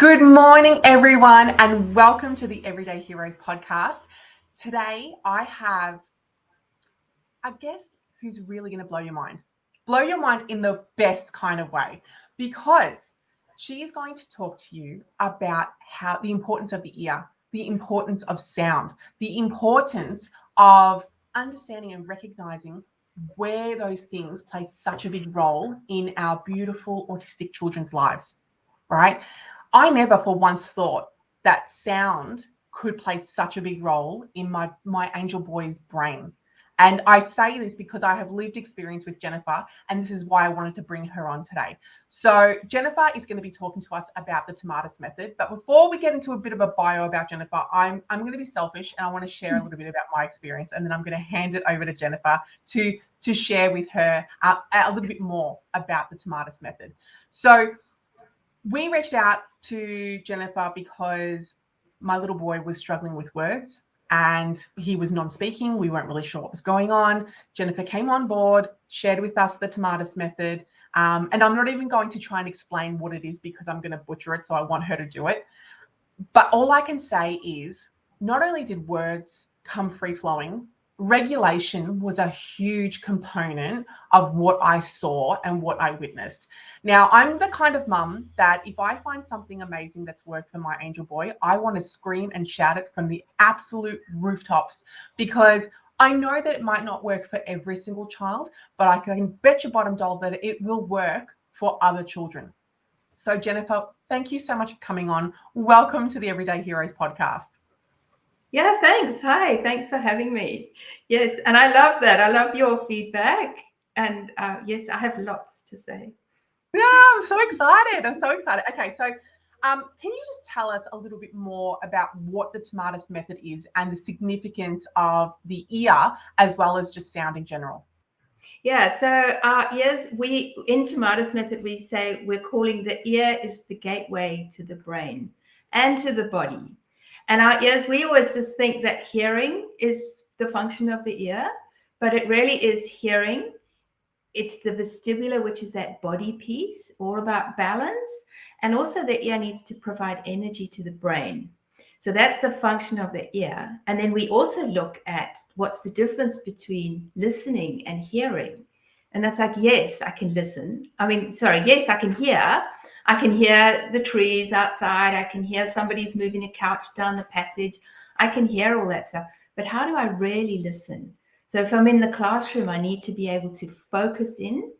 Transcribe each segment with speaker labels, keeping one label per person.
Speaker 1: Good morning, everyone, and welcome to the Everyday Heroes podcast. Today, I have a guest who's really going to blow your mind. Blow your mind in the best kind of way, because she is going to talk to you about how the importance of the ear, the importance of sound, the importance of understanding and recognizing where those things play such a big role in our beautiful autistic children's lives, right? I never for once thought that sound could play such a big role in my angel boy's brain. And I say this because I have lived experience with Jennifer, and this is why I wanted to bring her on today. So Jennifer is going to be talking to us about the Tomatis method. But before we get into a bit of a bio about Jennifer, I'm going to be selfish, and I want to share a little bit about my experience, and then I'm going to hand it over to Jennifer to share with her a little bit more about the Tomatis method. So we reached out to Jennifer because my little boy was struggling with words and he was non-speaking. We weren't really sure what was going on. Jennifer came on board, shared with us the Tomatis method. And I'm not even going to try and explain what it is because I'm going to butcher it. So I want her to do it. But all I can say is not only did words come free flowing, regulation was a huge component of what I saw and what I witnessed. Now, I'm the kind of mum that if I find something amazing that's worked for my angel boy, I want to scream and shout it from the absolute rooftops, because I know that it might not work for every single child, but I can bet your bottom dollar that it will work for other children. So Jennifer, thank you so much for coming on. Welcome to the Everyday Heroes podcast.
Speaker 2: Yeah, thanks. Hi, thanks for having me. Yes, and I love that. I love your feedback. And yes, I have lots to say.
Speaker 1: Yeah, I'm so excited. Okay, so can you just tell us a little bit more about what the Tomatis method is and the significance of the ear as well as just sound in general?
Speaker 2: Yeah, so yes, we in Tomatis method, we say we're calling the ear is the gateway to the brain and to the body. And our ears, we always just think that hearing is the function of the ear, but it really is hearing. It's the vestibular, which is that body piece, all about balance. And also the ear needs to provide energy to the brain. So that's the function of the ear. And then we also look at what's the difference between listening and hearing. And that's like, yes, I can listen. Yes, I can hear. I can hear the trees outside. I can hear somebody's moving a couch down the passage. I can hear all that stuff. But how do I really listen? So if I'm in the classroom, I need to be able to focus in.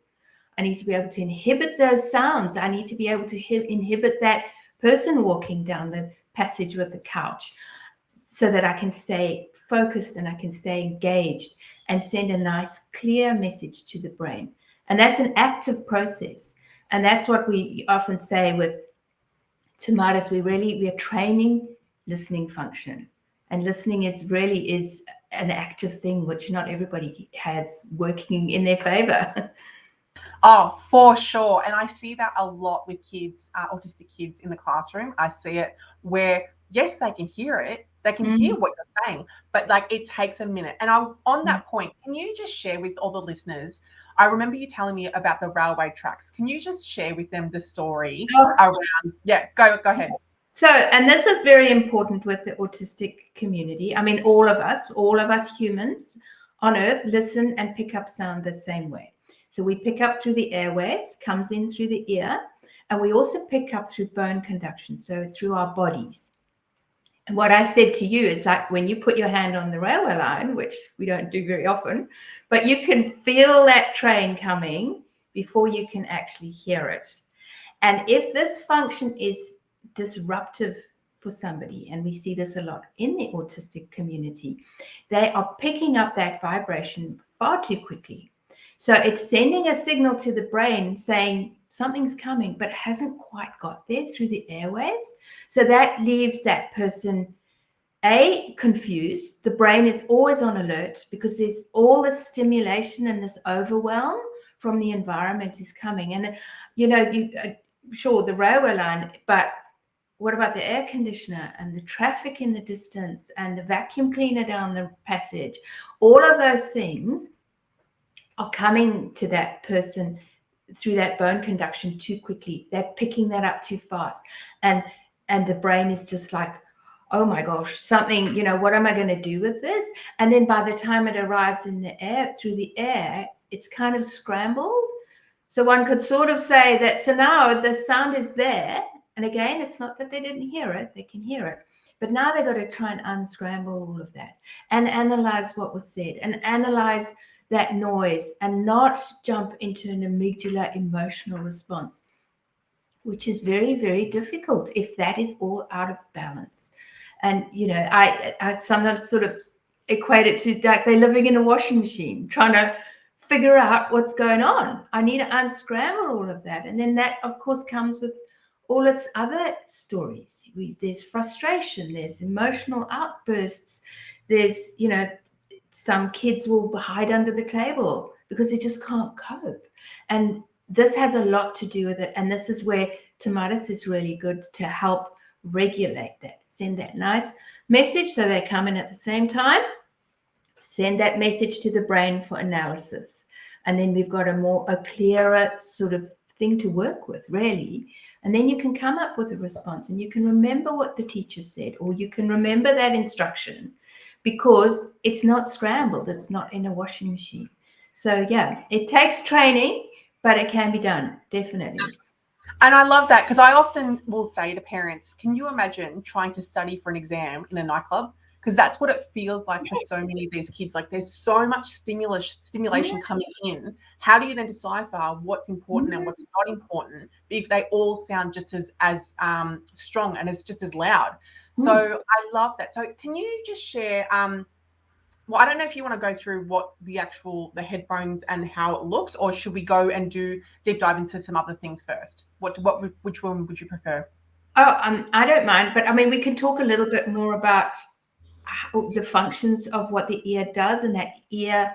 Speaker 2: I need to be able to inhibit those sounds. I need to be able to inhibit that person walking down the passage with the couch, so that I can stay focused and I can stay engaged and send a nice, clear message to the brain. And that's an active process. And that's what we often say with Tomatis. We are training listening function. And listening is an active thing, which not everybody has working in their favor.
Speaker 1: Oh, for sure. And I see that a lot with kids, autistic kids in the classroom. I see it where, yes, they can hear it. They can hear what you're saying, but like it takes a minute. And on that point, can you just share with all the listeners? I remember you telling me about the railway tracks. Can you just share with them the story around? Yeah, go ahead.
Speaker 2: So, and this is very important with the autistic community. I mean, all of us humans on Earth listen and pick up sound the same way. So we pick up through the airwaves, comes in through the ear, and we also pick up through bone conduction, so through our bodies. And what I said to you is like when you put your hand on the railway line, which we don't do very often, but you can feel that train coming before you can actually hear it. And if this function is disruptive for somebody, and we see this a lot in the autistic community, they are picking up that vibration far too quickly. So it's sending a signal to the brain saying something's coming, but it hasn't quite got there through the airwaves. So that leaves that person confused. The brain is always on alert because there's all this stimulation and this overwhelm from the environment is coming. And sure, the railway line, but what about the air conditioner and the traffic in the distance and the vacuum cleaner down the passage? All of those things are coming to that person through that bone conduction too quickly. They're picking that up too fast. And and the brain is just like, oh my gosh, something, what am I going to do with this? And then by the time it arrives in the air, through the air, it's kind of scrambled. So one could sort of say that, so now the sound is there. And again, it's not that they didn't hear it, they can hear it. But now they've got to try and unscramble all of that and analyze what was said and analyze that noise and not jump into an amygdala emotional response, which is very, very difficult if that is all out of balance. And, I sometimes sort of equate it to like they're living in a washing machine, trying to figure out what's going on. I need to unscramble all of that. And then that, of course, comes with all its other stories. There's frustration, there's emotional outbursts, there's, some kids will hide under the table because they just can't cope. And this has a lot to do with it. And this is where Tomatis is really good to help regulate that, send that nice message so they come in at the same time, send that message to the brain for analysis. And then we've got a clearer sort of thing to work with, really. And then you can come up with a response and you can remember what the teacher said, or you can remember that instruction because it's not scrambled, it's not in a washing machine. So yeah, it takes training, but it can be done, definitely.
Speaker 1: And I love that because I often will say to parents, can you imagine trying to study for an exam in a nightclub? Because that's what it feels like for so many of these kids. Like there's so much stimulation coming in. How do you then decipher what's important and what's not important if they all sound just as strong and it's just as loud? So I love that. So can you just share, well, I don't know if you want to go through what the headphones and how it looks, or should we go and do deep dive into some other things first? Which one would you prefer?
Speaker 2: Oh, I don't mind, but I mean, we can talk a little bit more about the functions of what the ear does, and that ear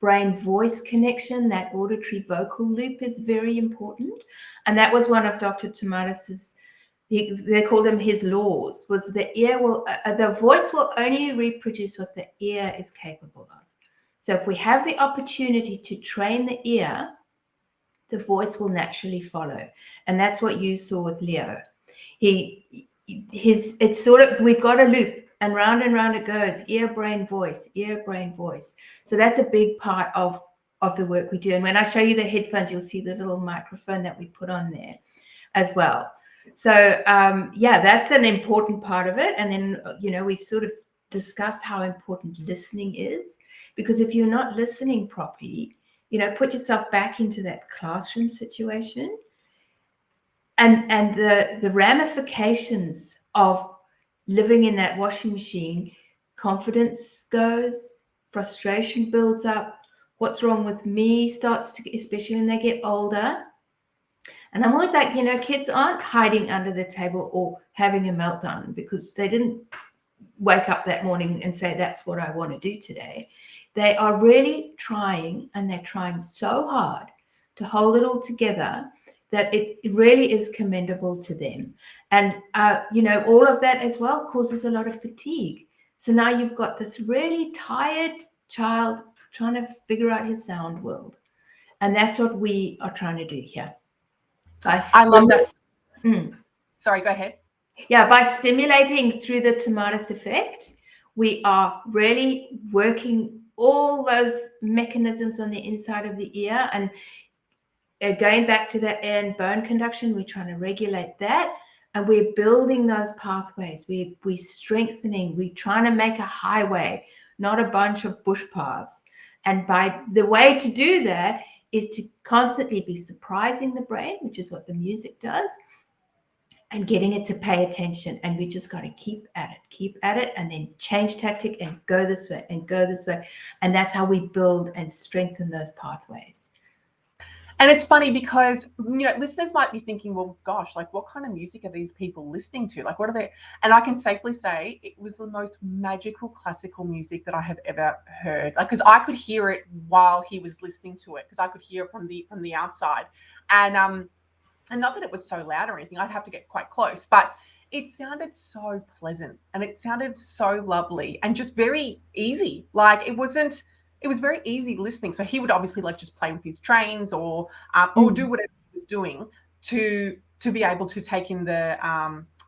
Speaker 2: brain voice connection, that auditory vocal loop is very important. And that was one of Dr. Tomatis's, they called them his laws, was the voice will only reproduce what the ear is capable of. So if we have the opportunity to train the ear, the voice will naturally follow. And that's what you saw with Leo. It's sort of, we've got a loop and round it goes, ear, brain, voice, ear, brain, voice. So that's a big part of the work we do. And when I show you the headphones, you'll see the little microphone that we put on there as well. So, that's an important part of it. And then, we've sort of discussed how important listening is, because if you're not listening properly, put yourself back into that classroom situation and the ramifications of living in that washing machine, confidence goes, frustration builds up, what's wrong with me starts to, especially when they get older. And I'm always like, kids aren't hiding under the table or having a meltdown because they didn't wake up that morning and say, that's what I want to do today. They are really trying, and they're trying so hard to hold it all together that it really is commendable to them. And, all of that as well causes a lot of fatigue. So now you've got this really tired child trying to figure out his sound world. And that's what we are trying to do here.
Speaker 1: I love that. Sorry, go ahead.
Speaker 2: Yeah, by stimulating through the Tomatis effect, we are really working all those mechanisms on the inside of the ear. And going back to that air and bone conduction, we're trying to regulate that. And we're building those pathways. We're strengthening. We're trying to make a highway, not a bunch of bush paths. And by the way to do that is to constantly be surprising the brain, which is what the music does, and getting it to pay attention. And we just got to keep at it, and then change tactic and go this way and go this way. And that's how we build and strengthen those pathways.
Speaker 1: And it's funny because, listeners might be thinking, well, gosh, like what kind of music are these people listening to? Like, what are they? And I can safely say it was the most magical classical music that I have ever heard. Like, because I could hear it while he was listening to it, because I could hear it from the outside. And not that it was so loud or anything, I'd have to get quite close, but it sounded so pleasant and it sounded so lovely and just very easy. Like it was very easy listening. So he would obviously like just play with his trains or do whatever he was doing to be able to take in the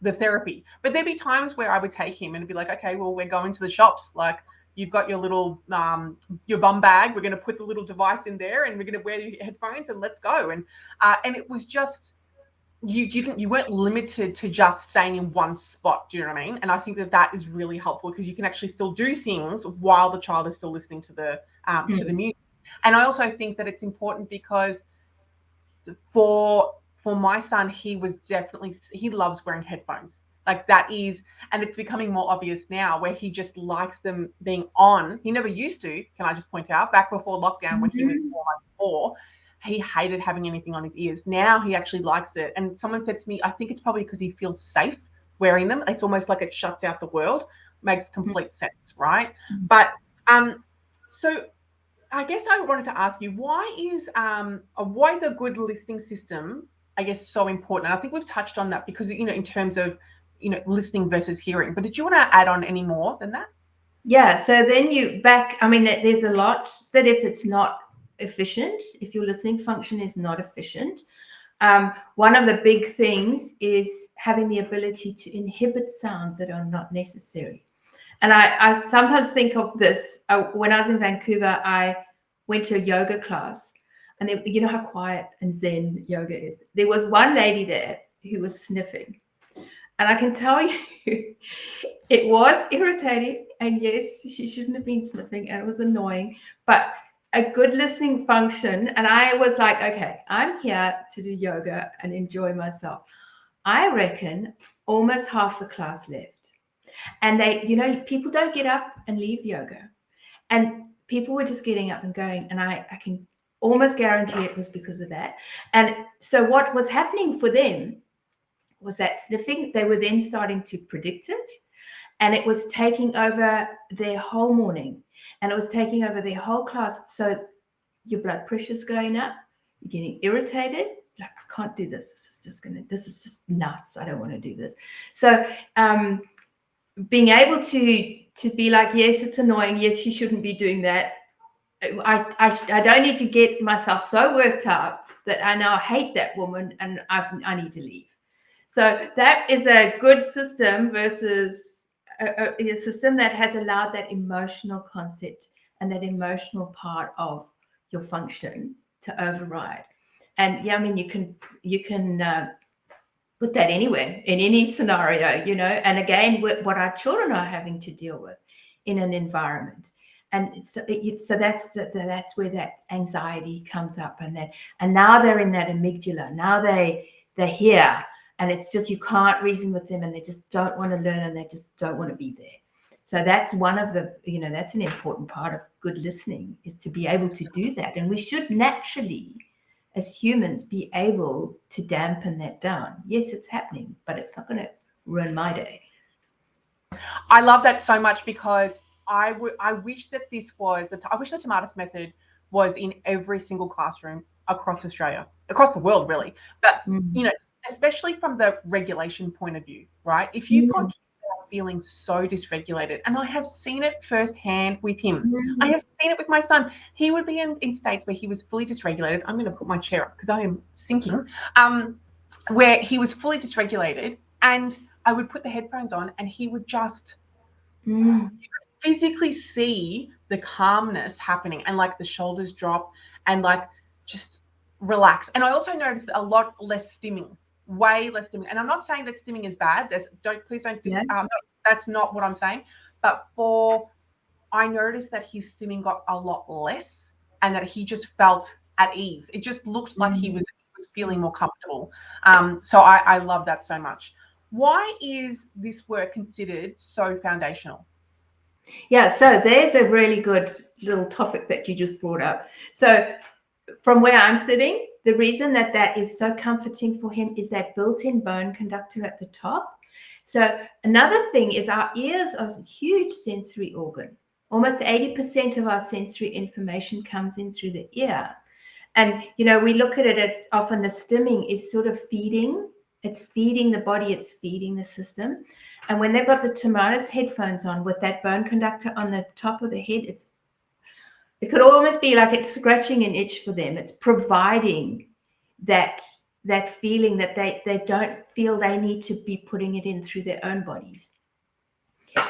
Speaker 1: the therapy. But there'd be times where I would take him and it'd be like, okay, well, we're going to the shops. Like, you've got your little your bum bag. We're going to put the little device in there, and we're going to wear your headphones, and let's go. And it was just you weren't limited to just staying in one spot. Do you know what I mean? And I think that is really helpful because you can actually still do things while the child is still listening to the music. And I also think that it's important because for my son, he loves wearing headphones. Like that is, and it's becoming more obvious now where he just likes them being on. He never used to, can I just point out, back before lockdown when he was 4, he hated having anything on his ears. Now he actually likes it. And someone said to me, I think it's probably because he feels safe wearing them. It's almost like it shuts out the world. Makes complete sense, right? But so I guess I wanted to ask you, why is a good listening system, I guess, so important? And I think we've touched on that because, in terms of, listening versus hearing. But did you want to add on any more than that?
Speaker 2: Yeah. So then there's a lot that if it's not efficient, if your listening function is not efficient, one of the big things is having the ability to inhibit sounds that are not necessary. And I sometimes think of this. When I was in Vancouver, I went to a yoga class, and you know how quiet and zen yoga is. There was one lady there who was sniffing. And I can tell you, it was irritating. And yes, she shouldn't have been sniffing, and it was annoying. But a good listening function. And I was like, okay, I'm here to do yoga and enjoy myself. I reckon almost half the class left. And people don't get up and leave yoga. And people were just getting up and going. And I can almost guarantee it was because of that. And so what was happening for them was that sniffing, they were then starting to predict it. And it was taking over their whole morning. And it was taking over their whole class. So your blood pressure's going up. You're getting irritated. Like, I can't do this. This is just nuts. I don't want to do this. So being able to be like, yes, it's annoying. Yes, she shouldn't be doing that. I don't need to get myself so worked up that I now hate that woman and I need to leave. So that is a good system versus a system that has allowed that emotional concept and that emotional part of your function to override. And yeah, I mean, you can put that anywhere in any scenario, and again, what our children are having to deal with in an environment. And so that's where that anxiety comes up, and now they're in that amygdala. Now they're here, and it's just you can't reason with them, and they just don't want to learn, and they just don't want to be there. So that's one of the, that's an important part of good listening, is to be able to do that. And we should naturally, as humans, be able to dampen that down. Yes, it's happening, but it's not going to ruin my day.
Speaker 1: I love that so much because I wish that I wish the Tomatis method was in every single classroom across Australia, across the world, really. But, especially from the regulation point of view, right? If you've got kids that are feeling so dysregulated, and I have seen it firsthand with him. I have seen it with my son. He would be in states where he was fully dysregulated. I'm going to put my chair up because I am sinking. Where he was fully dysregulated, and I would put the headphones on, and he would just physically see the calmness happening, and like the shoulders drop, and like just relax. And I also noticed a lot less stimming, way less stimming. And I'm not saying that stimming is bad. That's not what I'm saying. But I noticed that his stimming got a lot less, and that he just felt at ease. It just looked like he was feeling more comfortable. So I love that so much. Why is this work considered so foundational?
Speaker 2: Yeah, so there's a really good little topic that you just brought up. So from where I'm sitting, the reason that is so comforting for him is that built-in bone conductor at the top. So another thing is our ears are a huge sensory organ. Almost 80% of our sensory information comes in through the ear. And, we look at it, it's often the stimming is sort of feeding. It's feeding the body, it's feeding the system. And when they've got the Tomatis headphones on with that bone conductor on the top of the head, it could almost be like it's scratching an itch for them. It's providing that that feeling that they don't feel they need to be putting it in through their own bodies.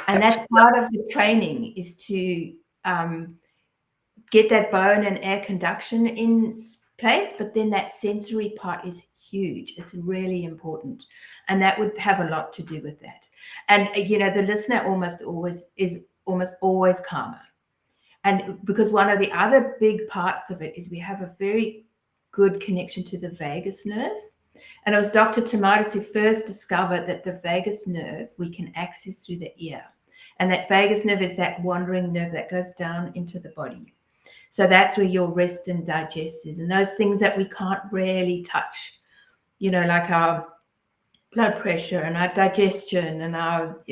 Speaker 2: And that's part of the training, is to get that bone and air conduction in place, but then that sensory part is huge. It's really important, and that would have a lot to do with that. And the listener is almost always calmer, and because one of the other big parts of it is we have a very good connection to the vagus nerve. And it was Dr. Tomatis who first discovered that the vagus nerve we can access through the ear, and that vagus nerve is that wandering nerve that goes down into the body. So that's where your rest and digest is, and those things that we can't really touch, like our blood pressure and our digestion and our,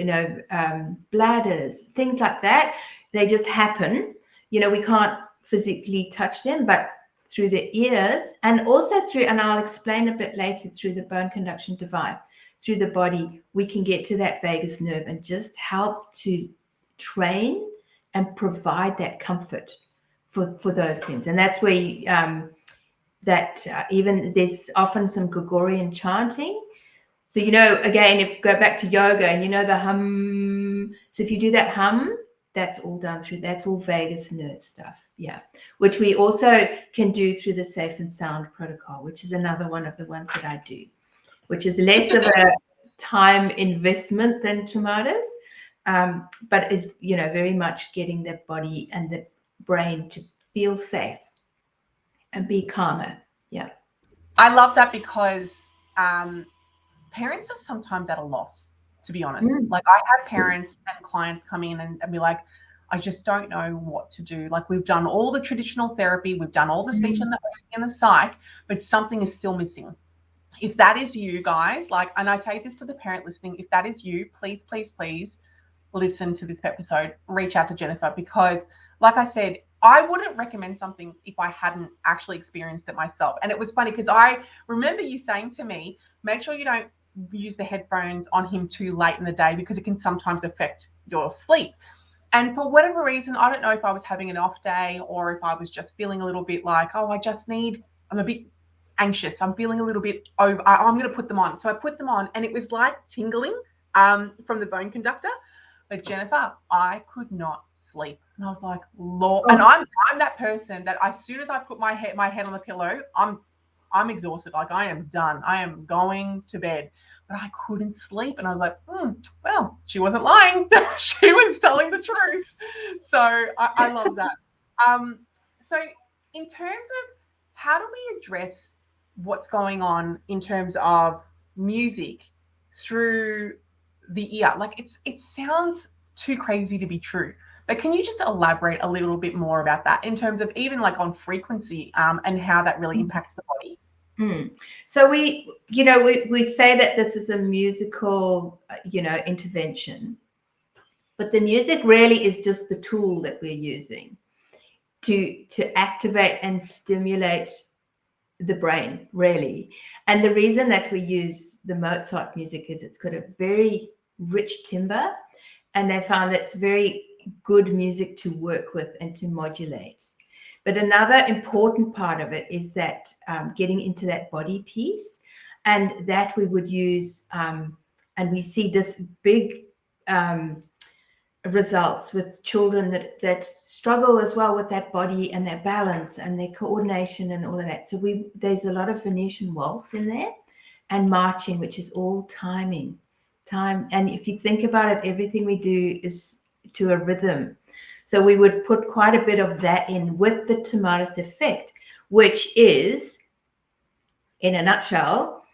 Speaker 2: bladders, things like that. They just happen. We can't physically touch them, but through the ears, and also through, and I'll explain a bit later, through the bone conduction device, through the body, we can get to that vagus nerve and just help to train and provide that comfort for those things. And that's where even there's often some Gregorian chanting. So, again, if you go back to yoga and the hum, so if you do that hum, that's all done through, that's all vagus nerve stuff. Yeah. Which we also can do through the Safe and Sound protocol, which is another one of the ones that I do, which is less of a time investment than Tomatis, but is, very much getting the body and the brain to feel safe and be calmer. Yeah.
Speaker 1: I love that, because parents are sometimes at a loss, to be honest. Like, I have parents and clients come in and be like, I just don't know what to do. Like, we've done all the traditional therapy, we've done all the speech and the hosting and the psych, but something is still missing. If that is you guys, and I say this to the parent listening, if that is you, please, please, please listen to this episode, reach out to Jennifer, because like I said, I wouldn't recommend something if I hadn't actually experienced it myself. And it was funny because I remember you saying to me, make sure you don't use the headphones on him too late in the day, because it can sometimes affect your sleep. And for whatever reason, I don't know if I was having an off day or if I was just feeling a little bit like, I'm a bit anxious, I'm feeling a little bit over, I'm going to put them on. So I put them on, and it was like tingling from the bone conductor. But Jennifer, I could not sleep. And I was like, Lord. And I'm that person that as soon as I put my head on the pillow, I'm exhausted. Like, I am done. I am going to bed. But I couldn't sleep. And I was like, well, she wasn't lying. She was telling the truth. So I love that. So in terms of how do we address what's going on in terms of music through the ear? Like, it sounds too crazy to be true. But can you just elaborate a little bit more about that in terms of even like on frequency and how that really impacts the body?
Speaker 2: So we say that this is a musical, intervention, but the music really is just the tool that we're using to activate and stimulate the brain, really. And the reason that we use the Mozart music is it's got a very rich timbre, and they found that it's very good music to work with and to modulate. But another important part of it is that getting into that body piece, and that we would use, and we see this big results with children that struggle as well with that body and their balance and their coordination and all of that. So there's a lot of Venetian waltz in there, and marching, which is all time. And if you think about it, everything we do is to a rhythm. So we would put quite a bit of that in with the Tomatis effect, which is, in a nutshell,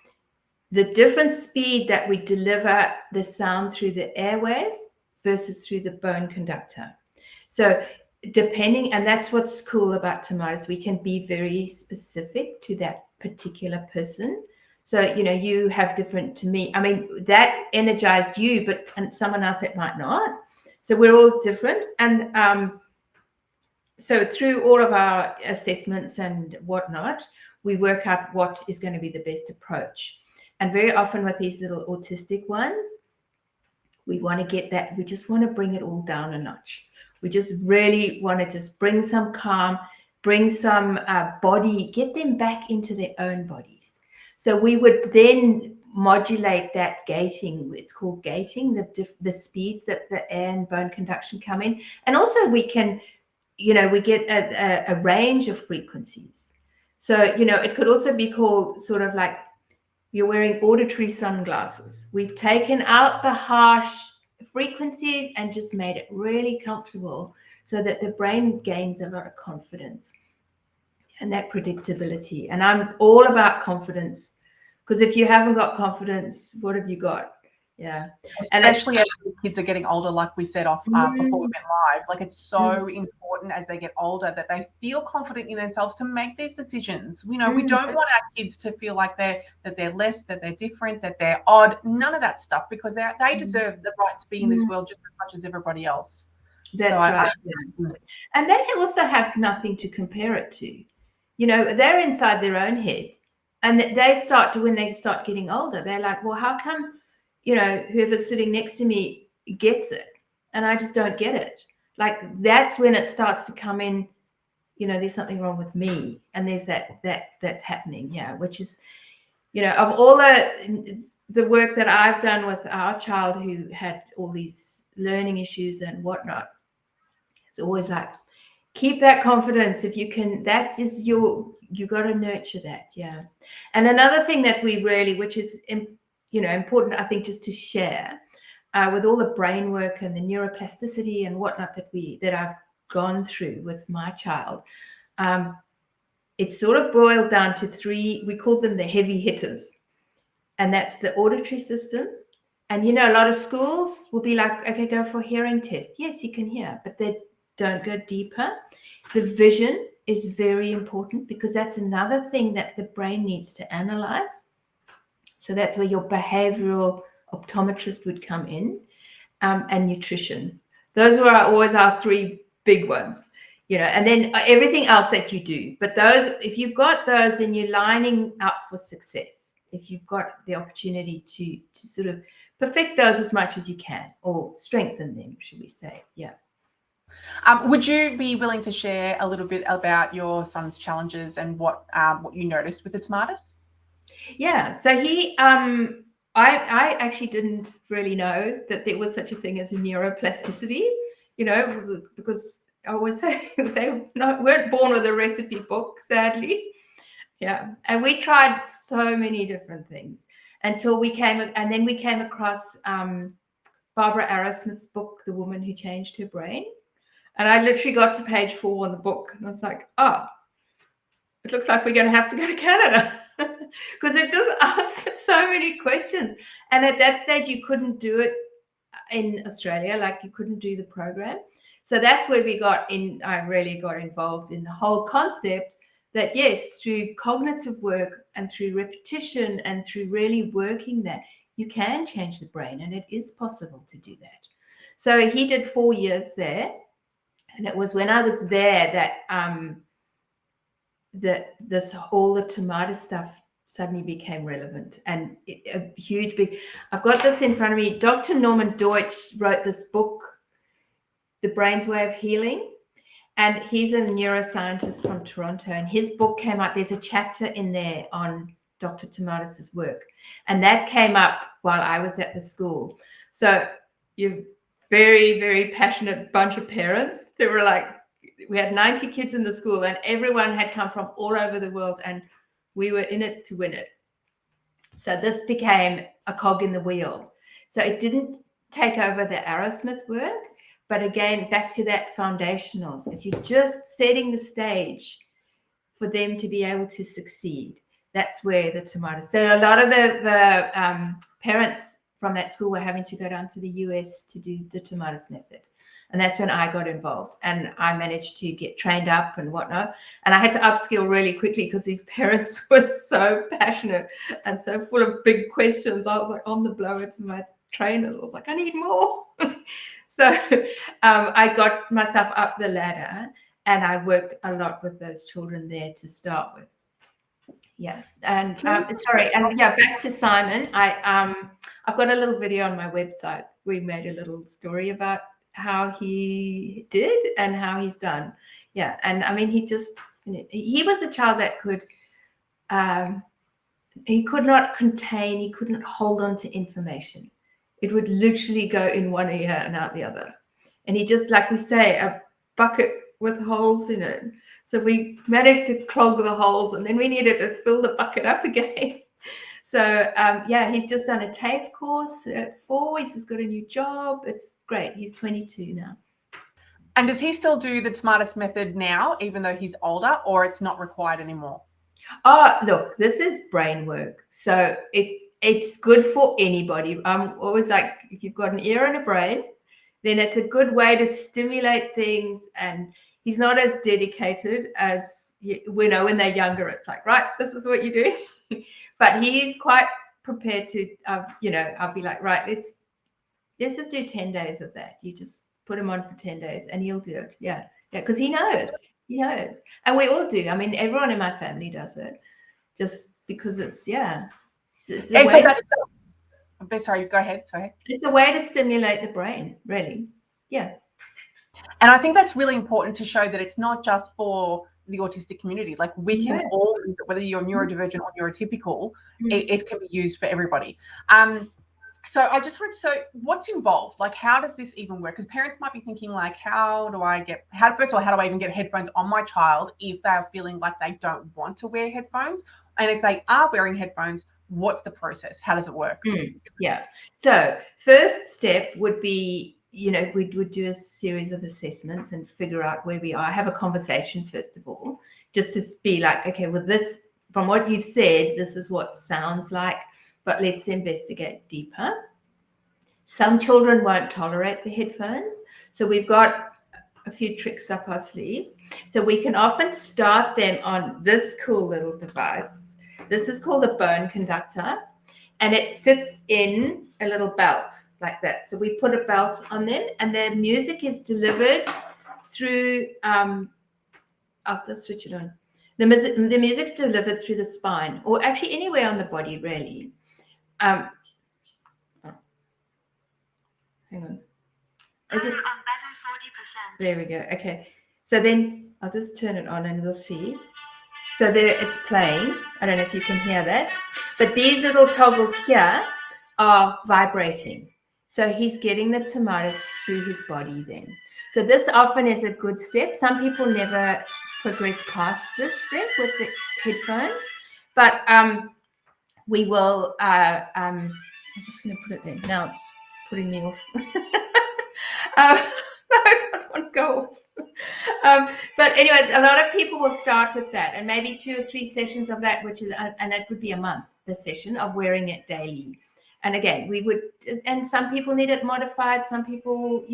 Speaker 2: the different speed that we deliver the sound through the airwaves versus through the bone conductor. So depending, and that's what's cool about Tomatis, we can be very specific to that particular person. So, you have different to me. I mean, that energized you, but and someone else it might not. So we're all different. And so through all of our assessments and whatnot, we work out what is going to be the best approach. And very often with these little autistic ones, we want to get that, we just want to bring it all down a notch. We just really want to just bring some calm, bring some body, get them back into their own bodies. So we would then modulate that gating. It's called gating, the speeds that the air and bone conduction come in. And also we can, we get a range of frequencies. So, it could also be called sort of like you're wearing auditory sunglasses. We've taken out the harsh frequencies and just made it really comfortable so that the brain gains a lot of confidence and that predictability. And I'm all about confidence, because if you haven't got confidence, what have you got? Yeah.
Speaker 1: Especially as kids are getting older, like we said before we went live, like it's so important as they get older that they feel confident in themselves to make these decisions. We don't want our kids to feel like they're less, that they're different, that they're odd, none of that stuff, because they deserve the right to be in this world just as much as everybody else.
Speaker 2: That's right. And they also have nothing to compare it to. They're inside their own head, and when they start getting older, they're like, well, how come, whoever's sitting next to me gets it and I just don't get it? Like, that's when it starts to come in, there's something wrong with me, and there's that's happening. Yeah. Which is, of all the work that I've done with our child who had all these learning issues and whatnot, it's always like, keep that confidence. If you can, that is you got to nurture that. Yeah. And another thing that we really, which is, important, I think, just to share with all the brain work and the neuroplasticity and whatnot that I've gone through with my child, it's sort of boiled down to three. We call them the heavy hitters. And that's the auditory system. And, a lot of schools will be like, okay, go for a hearing test. Yes, you can hear, but they don't go deeper. The vision is very important, because that's another thing that the brain needs to analyze. So that's where your behavioral optometrist would come in, and nutrition. Those were always our three big ones, and then everything else that you do. But those, if you've got those, then you're lining up for success. If you've got the opportunity to sort of perfect those as much as you can, or strengthen them, should we say. Yeah.
Speaker 1: Would you be willing to share a little bit about your son's challenges and what you noticed with the Tomatis?
Speaker 2: Yeah. So I actually didn't really know that there was such a thing as a neuroplasticity, because I always say they weren't born with a recipe book, sadly. Yeah. And we tried so many different things until we came across Barbara Arrowsmith's book, The Woman Who Changed Her Brain. And I literally got to page 4 on the book, and I was like, oh, it looks like we're going to have to go to Canada, because it just answered so many questions. And at that stage, you couldn't do it in Australia, like you couldn't do the program. So that's where I really got involved in the whole concept that, yes, through cognitive work and through repetition and through really working that, you can change the brain, and it is possible to do that. So he did 4 years there. And it was when I was there that all the Tomatis stuff suddenly became relevant, and I've got this in front of me. Dr. Norman Deutsch wrote this book, The Brain's Way of Healing, and he's a neuroscientist from Toronto, and his book came out. There's a chapter in there on Dr. Tomatis's work, and that came up while I was at the school. So you've very, very passionate bunch of parents. They were like, we had 90 kids in the school, and everyone had come from all over the world, and we were in it to win it. So this became a cog in the wheel. So it didn't take over the Arrowsmith work, but again, back to that foundational. If you're just setting the stage for them to be able to succeed, that's where the Tomatis. So a lot of the parents from that school were having to go down to the US to do the Tomatis method. And that's when I got involved, and I managed to get trained up and whatnot. And I had to upskill really quickly because these parents were so passionate and so full of big questions. I was like on the blower to my trainers. I was like, I need more. So I got myself up the ladder, and I worked a lot with those children there to start with. Yeah. And sorry. And yeah, back to Simon. I've got a little video on my website. We made a little story about how he did and how he's done. Yeah. And I mean, he was a child that could he could not contain, he couldn't hold on to information. It would literally go in one ear and out the other. And he just, like we say, a bucket with holes in it. So we managed to clog the holes, and then we needed to fill the bucket up again. So, he's just done a TAFE course at 4. He's just got a new job. It's great. He's 22 now.
Speaker 1: And does he still do the Tomatis method now, even though he's older, or it's not required anymore?
Speaker 2: Oh, look, this is brain work. So it's good for anybody. I'm always like, if you've got an ear and a brain, then it's a good way to stimulate things. And he's not as dedicated as, we know when they're younger, it's like, right, this is what you do. But he's quite prepared to, I'll be like, right, let's just do 10 days of that. You just put him on for 10 days and he'll do it. Yeah, because he knows. He knows. And we all do. I mean, everyone in my family does it just because it's a way.
Speaker 1: Sorry, go ahead. Sorry.
Speaker 2: It's a way to stimulate the brain, really. Yeah.
Speaker 1: And I think that's really important to show that it's not just for the autistic community. Like we can all, whether you're neurodivergent or neurotypical, it can be used for everybody. So I just want to, so what's involved? Like, how does this even work? Because parents might be thinking like, how do I even get headphones on my child if they're feeling like they don't want to wear headphones? And if they are wearing headphones, what's the process? How does it work?
Speaker 2: Yeah. So first step would be, we would do a series of assessments and figure out where we are, have a conversation first of all, just to be like, okay, well, this, from what you've said, this is what sounds like, but let's investigate deeper. Some children won't tolerate the headphones. So we've got a few tricks up our sleeve. So we can often start them on this cool little device. This is called a bone conductor, and it sits in a little belt like that. So we put a belt on them, and the music is delivered through, I'll just switch it on. The music's delivered through the spine, or actually anywhere on the body, really. Hang on. Is it?
Speaker 3: 40%.
Speaker 2: There we go. Okay. So then I'll just turn it on and we'll see. So there it's playing. I don't know if you can hear that. But these little toggles here are vibrating. So he's getting the Tomatis through his body then. So this often is a good step. Some people never progress past this step with the headphones. But we will, I'm just going to put it there. Now it's putting me off. It doesn't want to go off. But anyway, a lot of people will start with that, and maybe 2 or 3 sessions of that, and it would be a month, the session of wearing it daily. And again, and some people need it modified. Some people,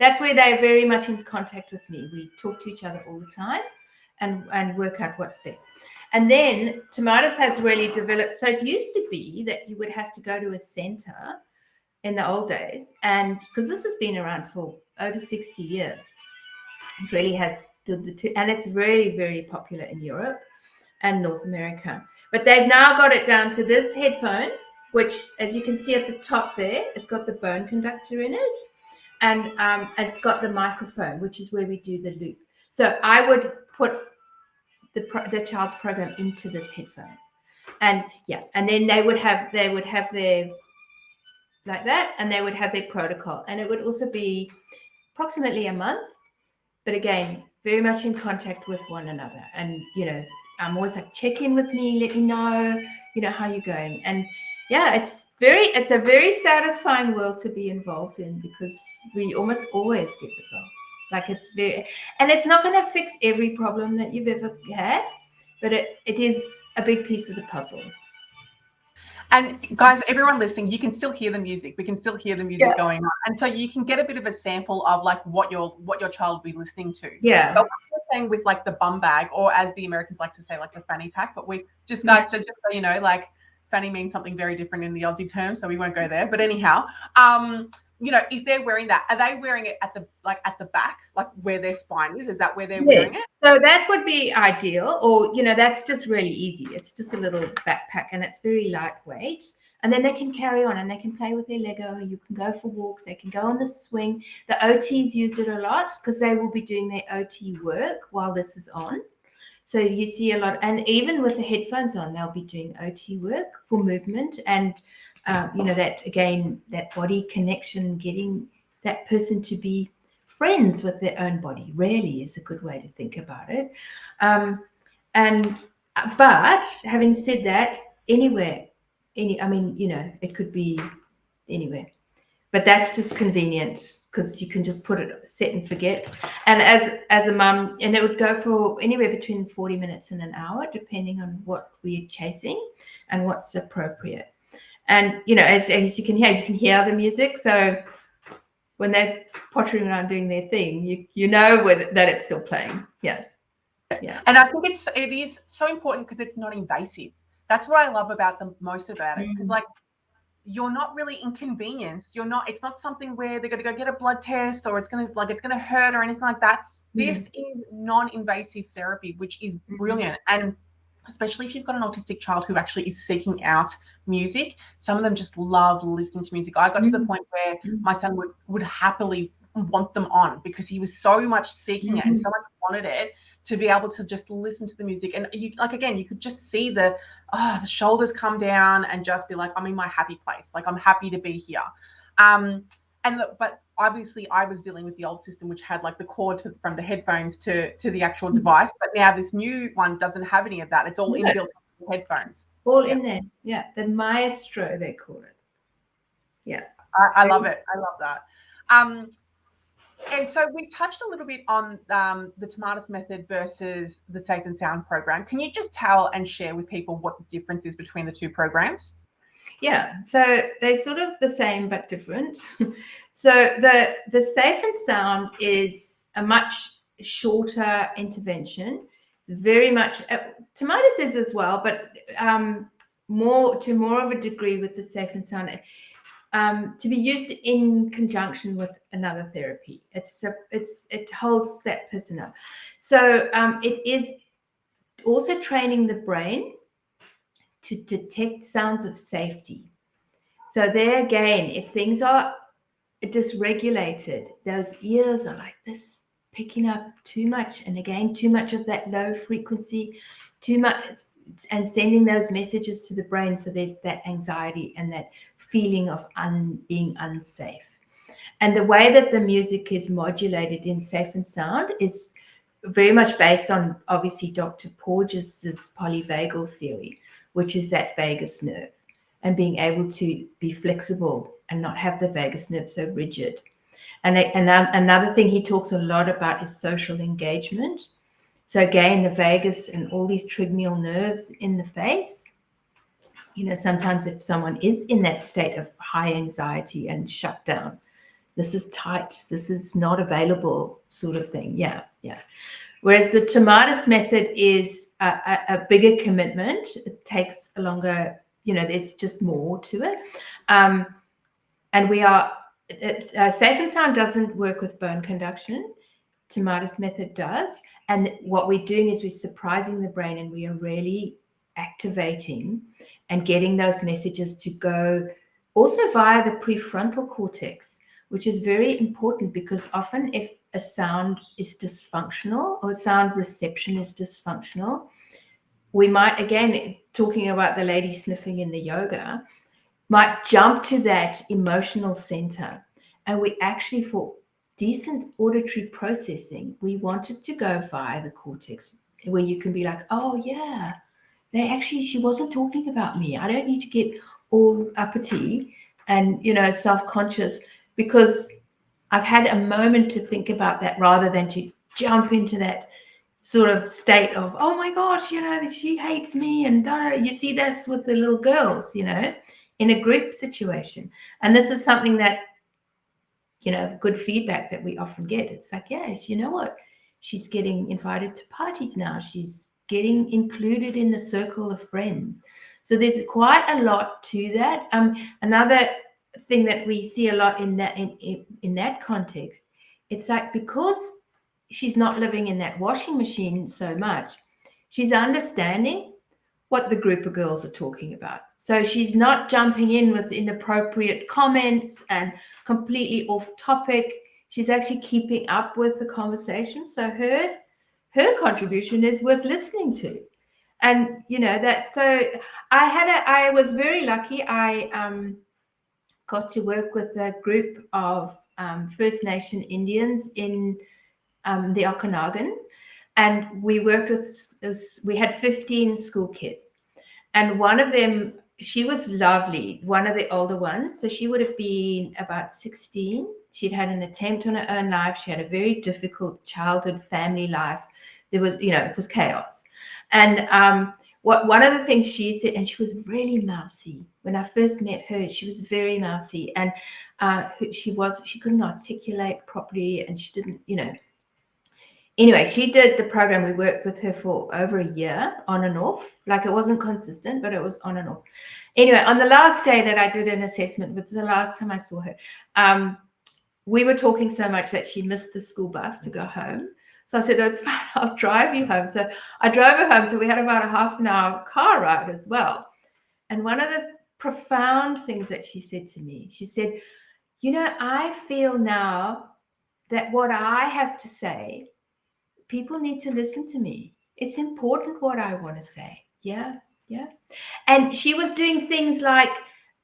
Speaker 2: that's where they're very much in contact with me. We talk to each other all the time and work out what's best. And then Tomatis has really developed. So it used to be that you would have to go to a center in the old days, and because this has been around for over 60 years, it really has stood and it's really, very popular in Europe and North America. But they've now got it down to this headphone, which, as you can see at the top there, it's got the bone conductor in it, and it's got the microphone, which is where we do the loop. So I would put the child's program into this headphone, and then they would have their like that, and they would have their protocol, and it would also be approximately a month, but again, very much in contact with one another. And I'm always like, check in with me, let me know how you're going. And it's a very satisfying world to be involved in, because we almost always get results. Like and it's not going to fix every problem that you've ever had, but it is a big piece of the puzzle.
Speaker 1: And guys, everyone listening, you can still hear the music. We can still hear the music going on, and so you can get a bit of a sample of like what your child will be listening to.
Speaker 2: Yeah.
Speaker 1: But what we're saying with like the bum bag, or as the Americans like to say, like the fanny pack. But we just guys, so like fanny means something very different in the Aussie term, so we won't go there. But anyhow, if they're wearing that, are they wearing it at the back, like where their spine is? Is that where they're wearing it?
Speaker 2: So that would be ideal, or that's just really easy. It's just a little backpack, and it's very lightweight. And then they can carry on, and they can play with their Lego. You can go for walks. They can go on the swing. The OTs use it a lot because they will be doing their OT work while this is on. So you see a lot, and even with the headphones on, they'll be doing OT work for movement and, that, again, that body connection, getting that person to be friends with their own body really is a good way to think about it. But having said that, anywhere, it could be anywhere. But that's just convenient because you can just put it set and forget. And as a mum, and it would go for anywhere between 40 minutes and an hour, depending on what we're chasing and what's appropriate. And, as you can hear the music. So when they're pottering around doing their thing, you know that it's still playing. Yeah. Yeah.
Speaker 1: And I think it is so important because it's not invasive. That's what I love about the most about it. Because you're not really inconvenienced. It's not something where they're going to go get a blood test or it's going to hurt or anything like that. This is non-invasive therapy, which is brilliant. And especially if you've got an autistic child who actually is seeking out music, some of them just love listening to music. I got to the point where my son would happily want them on because he was so much seeking it and so much wanted it to be able to just listen to the music. And you could just see the shoulders come down and just be like, I'm in my happy place. Like, I'm happy to be here. But obviously I was dealing with the old system, which had like the cord from the headphones to the actual device. But now this new one doesn't have any of that. It's all inbuilt in the headphones.
Speaker 2: All in there. Yeah. The maestro, they call it. Yeah.
Speaker 1: I love it. I love that. And so we touched a little bit on the Tomatis method versus the Safe and Sound program. Can you just tell and share with people what the difference is between the two programs?
Speaker 2: Yeah, so they're sort of the same but different. So the Safe and Sound is a much shorter intervention. It's very much Tomatis is as well, but more of a degree with the Safe and Sound. To be used in conjunction with another therapy. It holds that person up. So it is also training the brain to detect sounds of safety. So there again, if things are dysregulated, those ears are like this, picking up too much, and again, too much of that low frequency, too much, and sending those messages to the brain. So there's that anxiety and that feeling of being unsafe. And the way that the music is modulated in Safe and Sound is very much based on, obviously, Dr. Porges's polyvagal theory, which is that vagus nerve, and being able to be flexible and not have the vagus nerve so rigid. And another thing he talks a lot about is social engagement. So again, the vagus and all these trigeminal nerves in the face, sometimes if someone is in that state of high anxiety and shut down, this is tight, this is not available sort of thing. Yeah. Whereas the Tomatis method is a bigger commitment. It takes a longer, there's just more to it. And we are, Safe and Sound doesn't work with bone conduction. Tomatis method does. And what we're doing is we're surprising the brain, and we are really activating and getting those messages to go also via the prefrontal cortex, which is very important because often if a sound is dysfunctional or sound reception is dysfunctional, we might, again, talking about the lady sniffing in the yoga, might jump to that emotional center. And we actually, for decent auditory processing, we want it to go via the cortex, where you can be like, oh yeah, she wasn't talking about me. I don't need to get all uppity and, self-conscious, because I've had a moment to think about that rather than to jump into that sort of state of, oh my gosh, she hates me. And you see this with the little girls, in a group situation. And this is something that, good feedback that we often get. It's like, yes, you know what? She's getting invited to parties now. She's getting included in the circle of friends. So there's quite a lot to that. Another thing that we see a lot in that context, it's like, because she's not living in that washing machine so much, she's understanding what the group of girls are talking about. So she's not jumping in with inappropriate comments and completely off topic. She's actually keeping up with the conversation. So her her contribution is worth listening to. And that, so I was very lucky. I got to work with a group of First Nation Indians in the Okanagan, and we worked with, we had 15 school kids, and one of them, she was lovely, one of the older ones, so she would have been about 16. She'd had an attempt on her own life. She had a very difficult childhood, family life. There was, it was chaos. And one of the things she said, and she was really mousy. When I first met her, she was very mousy, and she couldn't articulate properly, and she didn't, Anyway, she did the program. We worked with her for over a year, on and off. Like, it wasn't consistent, but it was on and off. Anyway, on the last day that I did an assessment, which was the last time I saw her, we were talking so much that she missed the school bus to go home. So I said, "No, it's fine, I'll drive you home." So I drove her home. So we had about a half an hour car ride as well. And one of the profound things that she said to me, she said, "I feel now that what I have to say, people need to listen to me. It's important what I want to say." Yeah. And she was doing things like,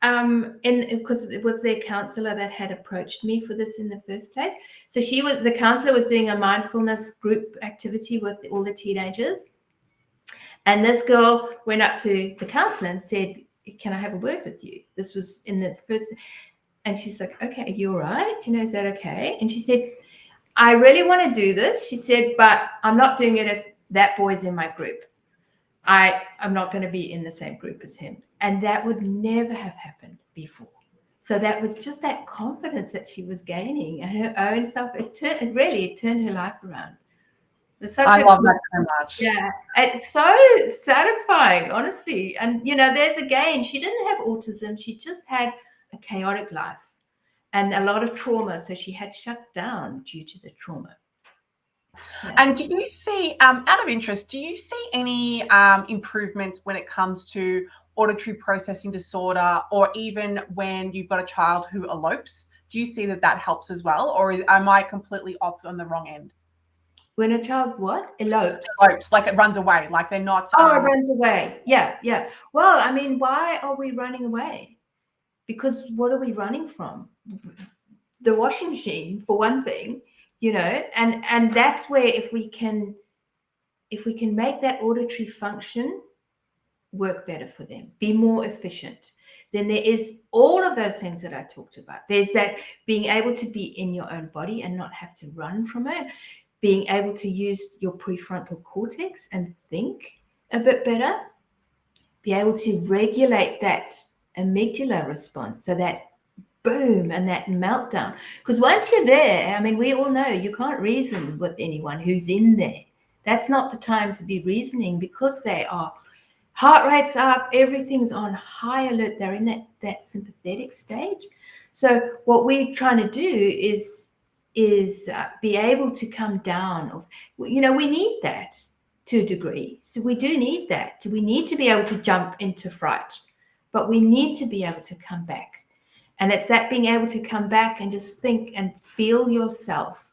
Speaker 2: because it was their counselor that had approached me for this in the first place. So the counselor was doing a mindfulness group activity with all the teenagers. And this girl went up to the counselor and said, "Can I have a word with you?" This was in the first, and she's like, "Okay, are you all right? Is that okay?" And she said, "I really want to do this," she said, "but I'm not doing it if that boy's in my group. I'm not going to be in the same group as him." And that would never have happened before. So that was just that confidence that she was gaining and her own self. It turned her life around.
Speaker 1: I love that so much.
Speaker 2: Yeah, it's so satisfying, honestly. And, there's again, she didn't have autism. She just had a chaotic life and a lot of trauma. So she had shut down due to the trauma.
Speaker 1: Yeah. And do you see, out of interest, do you see any improvements when it comes to auditory processing disorder, or even when you've got a child who elopes? Do you see that helps as well, or am I completely off on the wrong end?
Speaker 2: When a child what? Elopes,
Speaker 1: like it runs away, like they're not.
Speaker 2: Oh, it runs away. Yeah. Well, I mean, why are we running away? Because what are we running from? The washing machine, for one thing, and that's where if we can make that auditory function work better for them, be more efficient, then there is all of those things that I talked about. There's that being able to be in your own body and not have to run from it, being able to use your prefrontal cortex and think a bit better, be able to regulate that amygdala response, so that boom and that meltdown. Because once you're there, I mean, we all know you can't reason with anyone who's in there. That's not the time to be reasoning, because they are heart rate's up, everything's on high alert. They're in that sympathetic stage. So what we're trying to do is be able to come down. We need that to a degree. So we do need that. We need to be able to jump into fright, but we need to be able to come back. And it's that being able to come back and just think and feel yourself,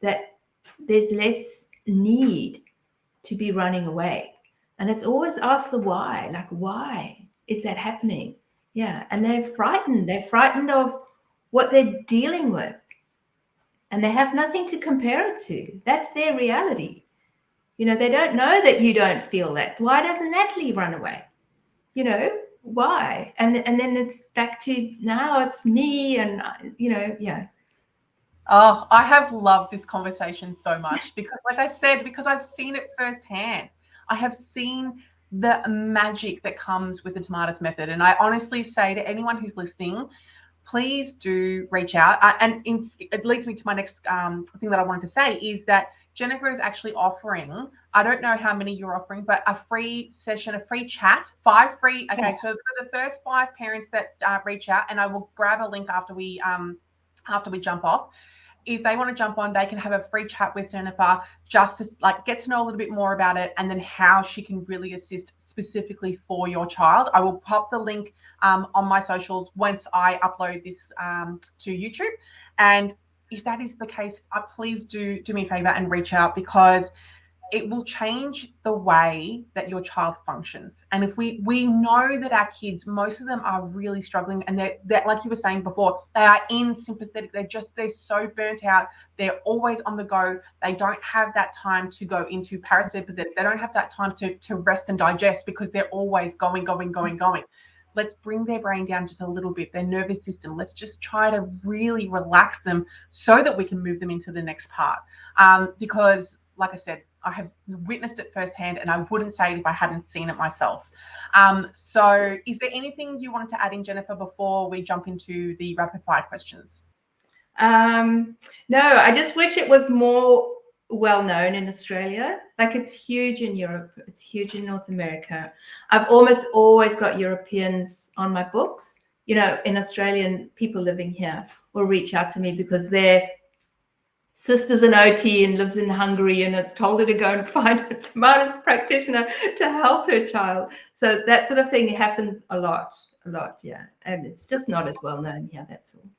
Speaker 2: that there's less need to be running away. And it's always ask the why, like, why is that happening? Yeah. And they're frightened. They're frightened of what they're dealing with. And they have nothing to compare it to. That's their reality. They don't know that you don't feel that. Why doesn't Natalie run away? Why? And then it's back to now it's me, and yeah.
Speaker 1: Oh, I have loved this conversation so much because, like I said, because I've seen it firsthand. I have seen the magic that comes with the Tomatis method. And I honestly say to anyone who's listening, please do reach out. It leads me to my next thing that I wanted to say, is that Jennifer is actually offering, I don't know how many you're offering, but a free session, a free chat, 5 free. Okay, yeah. So for the first 5 parents that reach out, and I will grab a link after we jump off. If they want to jump on, they can have a free chat with Jennifer, just to get to know a little bit more about it, and then how she can really assist specifically for your child. I will pop the link on my socials once I upload this to YouTube. And if that is the case, please do me a favor and reach out, because it will change the way that your child functions. And if we know that our kids, most of them are really struggling, and they're like you were saying before, they are in sympathetic. They're so burnt out. They're always on the go. They don't have that time to go into parasympathetic. They don't have that time to rest and digest because they're always going. Let's bring their brain down just a little bit, their nervous system. Let's just try to really relax them so that we can move them into the next part. Because, like I said, I have witnessed it firsthand, and I wouldn't say it if I hadn't seen it myself. So is there anything you wanted to add in, Jennifer, before we jump into the rapid fire questions?
Speaker 2: No, I just wish it was more well known in Australia. Like, it's huge in Europe, it's huge in North America. I've almost always got Europeans on my books. You know, in Australian people living here will reach out to me because their sister's an OT and lives in Hungary and has told her to go and find a Tomatis practitioner to help her child. So that sort of thing happens a lot, yeah. And it's just not as well known here, that's all.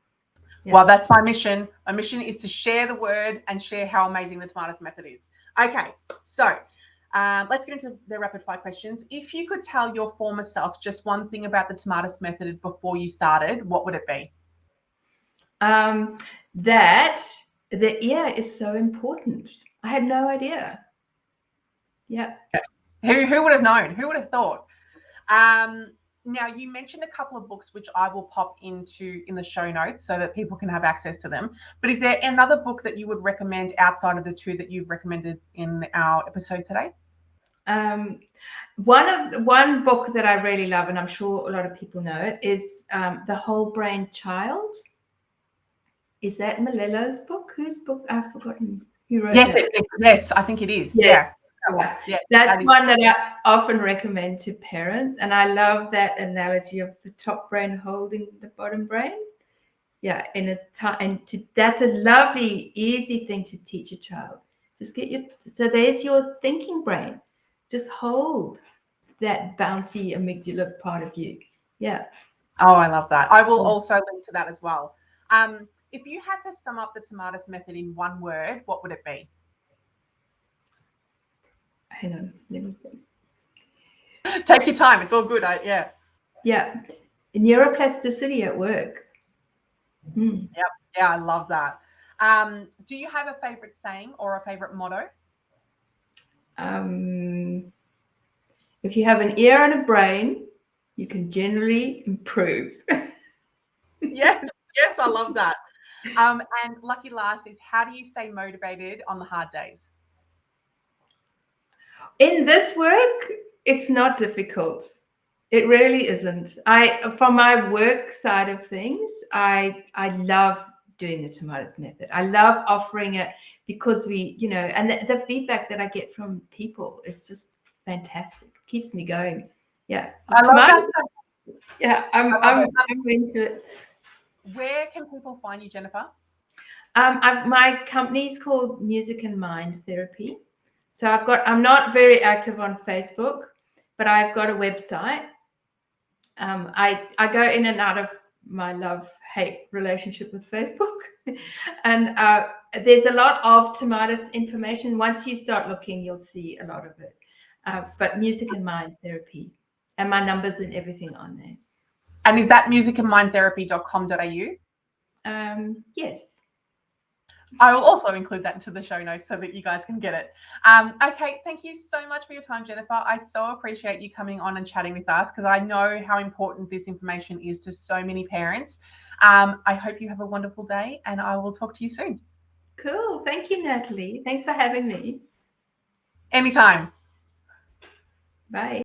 Speaker 2: Yeah.
Speaker 1: Well, that's my mission. My mission is to share the word and share how amazing the Tomatis method is. Okay, so let's get into the rapid fire questions. If you could tell your former self just one thing about the Tomatis method before you started, what would it be?
Speaker 2: That the ear is so important. I had no idea. Yeah.
Speaker 1: Who would have known? Who would have thought? Now, you mentioned a couple of books which I will pop into in the show notes so that people can have access to them. But is there another book that you would recommend outside of the two that you've recommended in our episode today?
Speaker 2: One book that I really love, and I'm sure a lot of people know it, is The Whole Brain Child. Is that Malello's book? Whose book? I've forgotten who wrote that.
Speaker 1: Yes, I think it is.
Speaker 2: Yes.
Speaker 1: Yeah. Yes,
Speaker 2: that's one that I often recommend to parents, and I love that analogy of the top brain holding the bottom brain. Yeah, that's a lovely, easy thing to teach a child. Just so there's your thinking brain. Just hold that bouncy amygdala part of you. Yeah.
Speaker 1: Oh, I love that. I will also link to that as well. If you had to sum up the Tomatis method in one word, what would it be?
Speaker 2: Hang on, let me think.
Speaker 1: Take your time. It's all good. Yeah.
Speaker 2: Neuroplasticity at work.
Speaker 1: Yep. Yeah, I love that. Do you have a favorite saying or a favorite motto?
Speaker 2: If you have an ear and a brain, you can generally improve.
Speaker 1: Yes, I love that. And lucky last is, how do you stay motivated on the hard days?
Speaker 2: In this work, it's not difficult. It really isn't. From my work side of things, I love doing the Tomatis method. I love offering it because and the feedback that I get from people is just fantastic. It keeps me going. Yeah.
Speaker 1: I love that.
Speaker 2: Yeah, I'm into it.
Speaker 1: Where can people find you, Jennifer?
Speaker 2: My company's called Music and Mind Therapy. So I'm not very active on Facebook, but I've got a website. I go in and out of my love-hate relationship with Facebook. And there's a lot of Tomatis information. Once you start looking, you'll see a lot of it. But Music and Mind Therapy, and my numbers and everything on there.
Speaker 1: And is that musicandmindtherapy.com.au?
Speaker 2: Yes.
Speaker 1: I will also include that into the show notes so that you guys can get it. Okay, thank you so much for your time, Jennifer. I so appreciate you coming on and chatting with us because I know how important this information is to so many parents. I hope you have a wonderful day, and I will talk to you soon.
Speaker 2: Cool. Thank you, Natalie. Thanks for having me.
Speaker 1: Anytime.
Speaker 2: Bye.